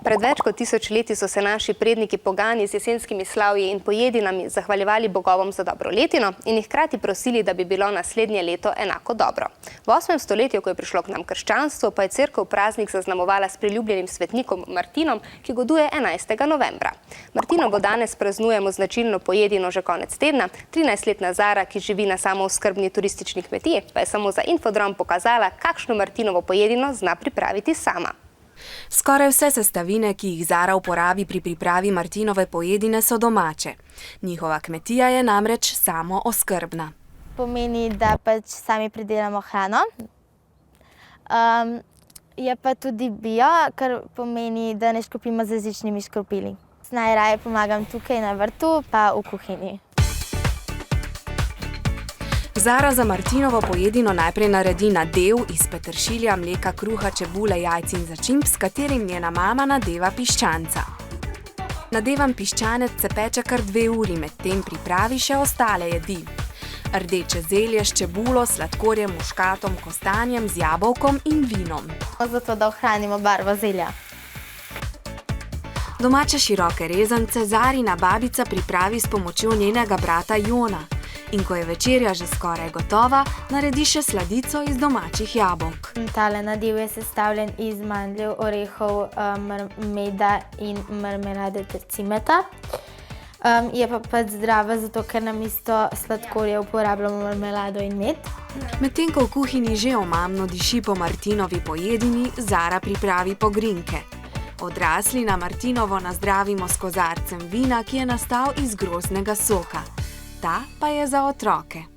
Pred več kot 1000 leti so se naši predniki pogani z jesenskimi slavji in pojedinami zahvaljevali bogovom za dobro letino in jih hkrati prosili, da bi bilo naslednje leto enako dobro. V 8. stoletju, ko je prišlo k nam krščanstvo, pa je cerkev praznik zaznamovala s priljubljenim svetnikom Martinom, ki goduje 11. novembra. Martinovo danes praznujemo značilno pojedino že konec tedna. 13-letna Zara, ki živi na samooskrbni turistični kmetiji, pa je samo za Infodrom pokazala, kakšno Martinovo pojedino zna pripraviti sama. Skoraj vse sestavine, ki jih Zara uporabi pri pripravi Martinove pojedine, so domače. Njihova kmetija je namreč samooskrbna. Pomeni, da pač sami pridelamo hrano. Je pa tudi bio, kar pomeni, da ne škropimo z različnimi škropili. Najraje pomagam tukaj na vrtu, pa v kuhinji. Zara za Martinovo pojedino najprej naredi nadev iz peteršilja, mleka, kruha, čebule, jajc in začimb, s katerim njena mama nadeva piščanca. Nadevan piščanec se peče kar 2 uri, medtem pripravi še ostale jedi. Rdeče zelje s čebulo, sladkorjem, muškatom, kostanjem, z jabolkom in vinom. Zato, da ohranimo barvo zelja. Domače široke rezance Zarina babica pripravi s pomočjo njenega brata Jona. In ko je večerja že skoraj gotova, naredi še sladico iz domačih jabolk. Tale nadev je sestavljen iz mandljev, orehov, meda in marmelade ter cimeta. Je pa pač zdrava, zato ker namesto sladkorja uporabljamo marmelado in med. Medtem ko v kuhinji že omamno diši po Martinovi pojedini, Zara pripravi pogrinke. Odrasli na Martinovo nazdravimo s kozarcem vina, ki je nastal iz grozdnega soka. Ta pa je za otroke.